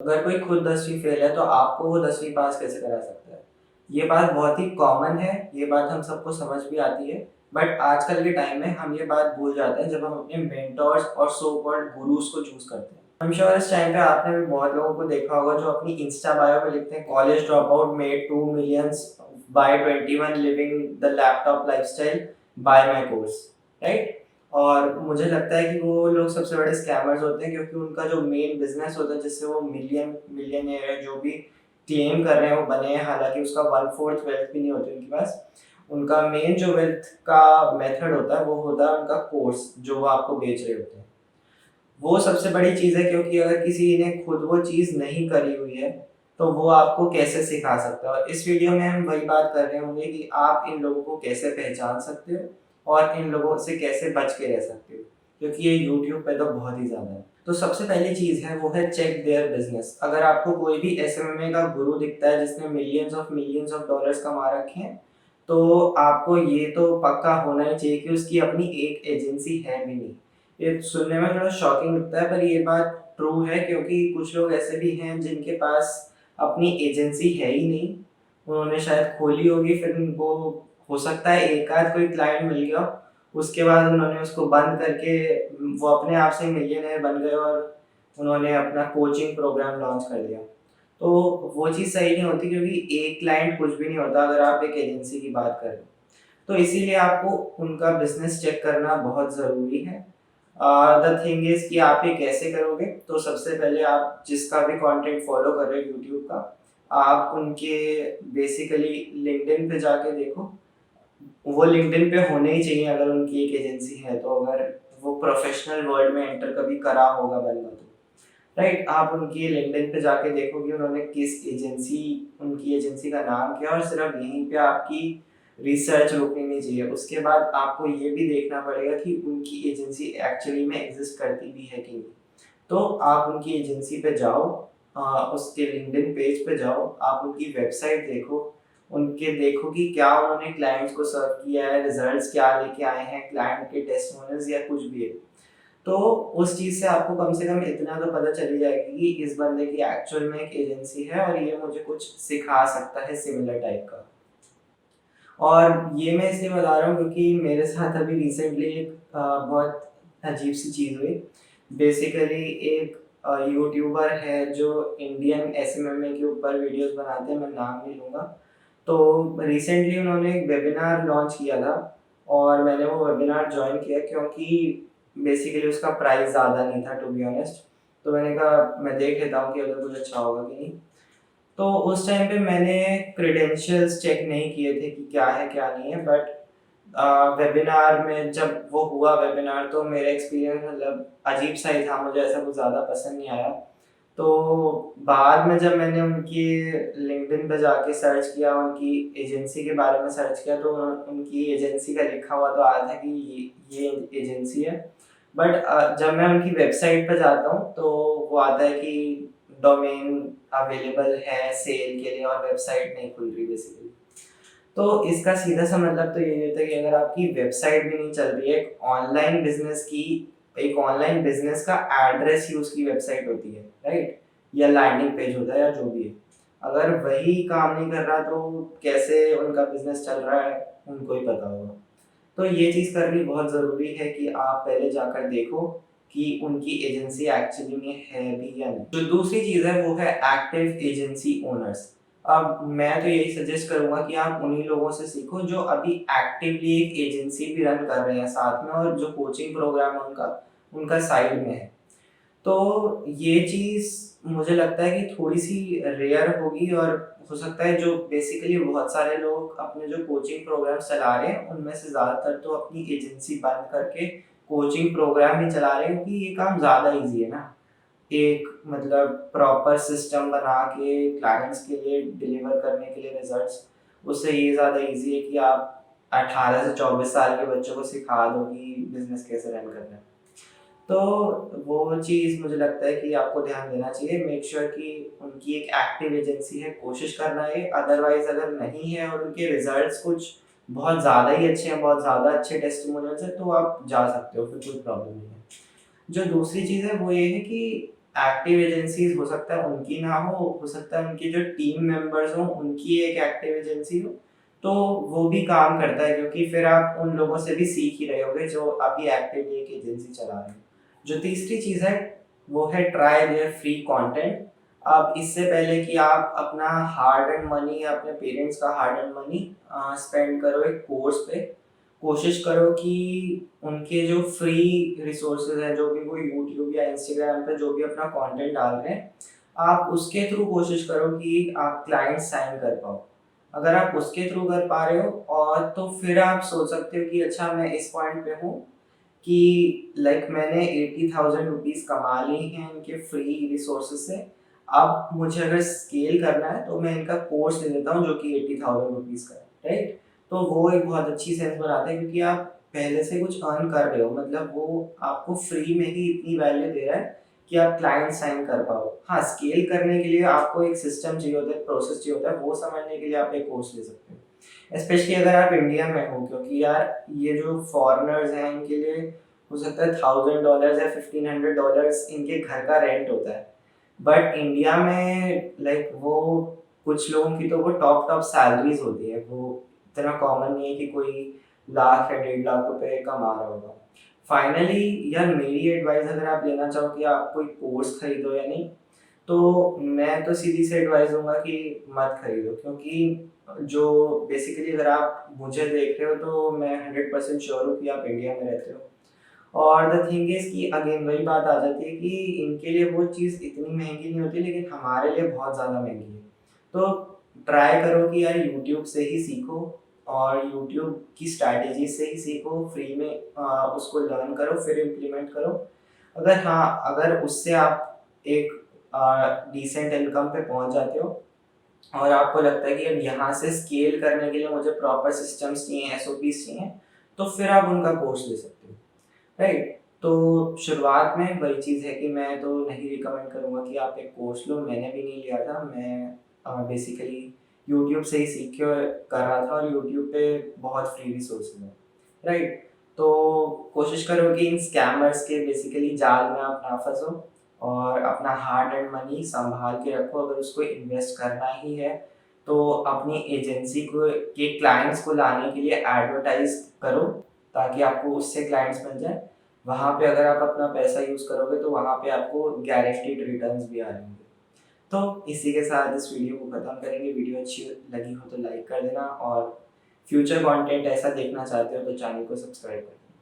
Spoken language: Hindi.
अगर कोई खुद 10वीं फेल है तो आपको वो 10वीं पास कैसे करा सकता है? ये बात बहुत ही कॉमन है, ये बात हम सबको समझ भी आती है, बट आजकल के टाइम में हम ये बात भूल जाते हैं जब हम अपने मेंटर्स और सो कॉल्ड गुरुज़ को चूज़ करते हैं। आई एम श्योर इस टाइम पे आपने भी बहुत लोगों को देखा होगा जो अपनी इंस्टा बायो में लिखते हैं college dropout made 2 millions by 21 living the laptop lifestyle by my course, right? और मुझे लगता है कि वो लोग सबसे बड़े स्कैमर्स होते हैं क्योंकि उनका जो मेन बिज़नेस होता है जिससे वो मिलियनेयर है जो भी क्लेम कर रहे हैं वो बने हैं, हालाँकि उसका 1/4 वेल्थ भी नहीं होती उनके पास। उनका मेन जो वेल्थ का मेथड होता है वो होता है उनका कोर्स जो वो आपको बेच रहे होते हैं। वो सबसे बड़ी चीज़ है क्योंकि अगर किसी ने खुद वो चीज़ नहीं करी हुई है, तो वो आपको कैसे सिखा सकता है। और इस वीडियो में हम वही बात कर रहे होंगे कि आप इन लोगों को कैसे पहचान सकते हो और इन लोगों से कैसे बच के रह सकते हो, क्योंकि ये यूट्यूब पे तो बहुत ही ज़्यादा है। तो सबसे पहली चीज़ है वो है चेक देयर बिज़नेस। अगर आपको कोई भी एसएमएमए का गुरु दिखता है जिसने मिलियंस ऑफ डॉलर्स कमा रखे हैं, तो आपको ये तो पक्का होना ही चाहिए कि उसकी अपनी एक एजेंसी है भी नहीं। ये सुनने में थोड़ा शॉकिंग लगता है पर ये बात ट्रू है क्योंकि कुछ लोग ऐसे भी हैं जिनके पास अपनी एजेंसी है ही नहीं। उन्होंने शायद खोली होगी फिर उनको हो सकता है एक आध कोई क्लाइंट मिल गया हो, उसके बाद उन्होंने उसको बंद करके वो अपने आप से मिलियनेयर बन गए और उन्होंने अपना कोचिंग प्रोग्राम लॉन्च कर दिया। तो वो चीज़ सही नहीं होती क्योंकि एक क्लाइंट कुछ भी नहीं होता अगर आप एक एजेंसी की बात करें। तो इसीलिए आपको उनका बिज़नेस चेक करना बहुत ज़रूरी है। द थिंग इज़ कि आप ये कैसे करोगे? तो सबसे पहले आप जिसका भी कंटेंट फॉलो कर रहे हो यूट्यूब का, आप उनके बेसिकली लिंक्डइन पे जाके देखो। वो लिंक्डइन पे होने ही चाहिए अगर उनकी एक एजेंसी है तो, अगर वो प्रोफेशनल वर्ल्ड में एंटर कभी करा होगा बंदा तो। राइट, आप उनकी लिंक्डइन पे जाके देखोगे उन्होंने किस एजेंसी उनकी एजेंसी का नाम क्या है और सिर्फ यहीं पे आपकी रिसर्च रुकनी नहीं चाहिए। उसके बाद आपको ये भी देखना पड़ेगा कि उनकी एजेंसी एक्चुअली में एग्जिस्ट करती भी है कि नहीं। तो आप उनकी एजेंसी पे जाओ, उसके लिंक्डइन पेज पे जाओ, आप उनकी वेबसाइट देखो, उनके देखो कि क्या उन्होंने क्लाइंट्स को सर्व किया है, रिजल्ट्स क्या लेके आए हैं, क्लाइंट के टेस्टिमोनियल्स या कुछ भी है। तो उस चीज़ से आपको कम से कम इतना तो पता चल ही जाएगा कि इस बंदे की एक्चुअल में एक एजेंसी है और ये मुझे कुछ सिखा सकता है सिमिलर टाइप का। और ये मैं इसलिए बता रहा हूँ क्योंकि मेरे साथ अभी रिसेंटली एक बहुत अजीब-सी चीज़ हुई। बेसिकली एक यूट्यूबर है जो इंडियन एसएमएमए के ऊपर वीडियोज़ बनाते हैं, मैं नाम नहीं लूँगा। तो रिसेंटली उन्होंने एक वेबिनार लॉन्च किया था और मैंने वो वेबिनार जॉइन किया क्योंकि बेसिकली उसका प्राइस ज़्यादा नहीं था टू बी ऑनेस्ट। तो मैंने कहा मैं देख लेता हूँ कि अगर कुछ अच्छा होगा कि नहीं। तो उस टाइम पे मैंने क्रेडेंशियल्स चेक नहीं किए थे कि क्या है क्या नहीं है, बट वेबिनार में जब वो हुआ वेबिनार तो मेरा एक्सपीरियंस मतलब अजीब सा ही था, मुझे ऐसा कुछ ज़्यादा पसंद नहीं आया। तो बाद में जब मैंने उनकी लिंक्डइन पे जाके सर्च किया, उनकी एजेंसी के बारे में सर्च किया तो उनकी एजेंसी का लिखा हुआ तो आया था कि ये एजेंसी है। बट जब मैं उनकी वेबसाइट पे जाता हूँ तो वो आता है कि डोमेन अवेलेबल है सेल के लिए और वेबसाइट नहीं खुल रही बेसिकली। तो इसका सीधा सा मतलब तो यही होता है कि अगर आपकी वेबसाइट भी नहीं चल रही है, एक ऑनलाइन बिज़नेस का एड्रेस ही उसकी वेबसाइट होती है, राइट? या लैंडिंग पेज होता है या जो भी है। अगर वही काम नहीं कर रहा तो कैसे उनका बिज़नेस चल रहा है, उनको ही पता होगा। तो ये चीज़ करनी बहुत ज़रूरी है कि आप पहले जाकर देखो कि उनकी एजेंसी एक्चुअली में है भी या नहीं। जो दूसरी चीज़ है वो है एक्टिव एजेंसी ओनर्स। अब मैं तो यही सजेस्ट करूँगा कि आप उन्हीं लोगों से सीखो जो अभी एक्टिवली एक एजेंसी भी रन कर रहे हैं साथ में और जो कोचिंग प्रोग्राम है उनका उनका साइड में है। तो ये चीज़ मुझे लगता है कि थोड़ी-सी रेयर होगी और हो सकता है जो बेसिकली बहुत सारे लोग अपने जो कोचिंग प्रोग्राम्स चला रहे हैं, उनमें से ज़्यादातर तो अपनी एजेंसी बंद करके कोचिंग प्रोग्राम ही चला रहे हैं क्योंकि ये काम ज़्यादा ईज़ी है ना। एक मतलब प्रॉपर सिस्टम बना के क्लाइंट्स के लिए डिलीवर करने के लिए रिज़ल्ट्स, उससे ये ज़्यादा ईज़ी है कि आप 18 से 24 साल के बच्चों को सिखा दो कि बिज़नेस कैसे रन करना है। तो वो चीज़ मुझे लगता है कि आपको ध्यान देना चाहिए, मेक श्योर कि उनकी एक एक्टिव एजेंसी है, कोशिश करना है, अदरवाइज़ अगर नहीं है और उनके रिज़ल्ट्स कुछ बहुत ज़्यादा ही अच्छे हैं, बहुत ज़्यादा अच्छे टेस्टिमोनियल्स हैं, तो आप जा सकते हो, फिर कोई प्रॉब्लम नहीं है। जो दूसरी चीज़ है वो ये है कि एक्टिव एजेंसीज हो सकता है उनकी ना हो सकता है उनके जो टीम मेंबर्स हों उनकी एक एक्टिव एजेंसी हो, तो वो भी काम करता है क्योंकि फिर आप उन लोगों से भी सीख ही रहे होगे जो अभी एक्टिवली एक एजेंसी चला रहे हैं। जो तीसरी चीज़ है वो है ट्राई देयर फ्री कंटेंट। अब इससे पहले कि आप अपना हार्ड एंड मनी या अपने पेरेंट्स का हार्ड एंड मनी स्पेंड करो एक कोर्स पे, कोशिश करो कि उनके जो फ्री रिसोर्सेज हैं, जो भी वो यूट्यूब या इंस्टाग्राम पे जो भी अपना कंटेंट डाल रहे हैं, आप उसके थ्रू कोशिश करो कि आप क्लाइंट साइन कर पाओ। अगर आप उसके थ्रू कर पा रहे हो और तो फिर आप सोच सकते हो कि अच्छा मैं इस पॉइंट पे हूँ कि लाइक मैंने 80,000 रुपीज़ कमा ली हैं इनके फ्री रिसोर्सेज से। अब मुझे अगर स्केल करना है तो मैं इनका कोर्स ले लेता हूँ जो कि 80,000 रुपीज़ का है, राइट? तो वो एक बहुत अच्छी सेंस बनाता है क्योंकि आप पहले से कुछ अर्न कर रहे हो, मतलब वो आपको फ्री में ही इतनी वैल्यू दे रहा है कि आप क्लाइंट साइन कर पाओ। हाँ, स्केल करने के लिए आपको एक सिस्टम चाहिए होता है, प्रोसेस चाहिए होता है, वो समझने के लिए आप एक कोर्स ले सकते हो। स्पेशली अगर आप इंडिया में हो, क्योंकि यार ये जो फॉरेनर्स हैं इनके लिए हो सकता है $1,000 या $1,500 इनके घर का रेंट होता है। बट इंडिया में लाइक वो कुछ लोगों की तो वो टॉप सैलरीज होती है, वो इतना कॉमन नहीं है कि कोई लाख या 1.5 लाख रुपए कमा रहा होगा। फाइनली यार मेरी एडवाइस अगर आप लेना चाहो कि आप कोई कोर्स खरीदो या नहीं, तो मैं तो सीधी से एडवाइस दूंगा कि मत खरीदो, क्योंकि जो बेसिकली अगर आप मुझे देख रहे हो तो मैं 100% श्योर हूँ कि आप इंडिया में रहते हो। और द थिंग इज़ कि अगेन वही बात आ जाती है कि इनके लिए वो चीज़ इतनी महँगी नहीं होती, लेकिन हमारे लिए बहुत ज़्यादा महँगी है। तो ट्राई करो कि यार यूट्यूब से ही सीखो और यूट्यूब की स्ट्रैटेजी से ही सीखो, फ्री में उसको लर्न करो, फिर इम्प्लीमेंट करो। अगर उससे आप एक डिसेंट इनकम पे पहुँच जाते हो और आपको लगता है कि अब यहाँ से स्केल करने के लिए मुझे प्रॉपर सिस्टम्स चाहिए, एसओपीज़ चाहिए, तो फिर आप उनका कोर्स ले सकते हो। राइट? तो शुरुआत में वही चीज़ है कि मैं तो नहीं रिकमेंड करूँगा कि आप एक कोर्स लो, मैंने भी नहीं लिया था। मैं बेसिकली यूट्यूब से ही सीख के कर रहा था और यूट्यूब पे बहुत फ्री रिसोर्सेज हैं, राइट? तो कोशिश करो कि इन स्कैमर्स के बेसिकली जाल में आप ना फंसो और अपना हार्ड एंड मनी संभाल के रखो। अगर उसको इन्वेस्ट करना ही है तो अपनी एजेंसी को के क्लाइंट्स को लाने के लिए एडवर्टाइज करो ताकि आपको उससे क्लाइंट्स मिल जाए। वहाँ पे अगर आप अपना पैसा यूज़ करोगे तो वहाँ पे आपको गारंटीड रिटर्न्स भी आ रहे होंगे। तो इसी के साथ इस वीडियो को ख़त्म करेंगे। वीडियो अच्छी लगी हो तो लाइक कर देना और फ्यूचर कंटेंट ऐसा देखना चाहते हो तो चैनल को सब्सक्राइब कर देना।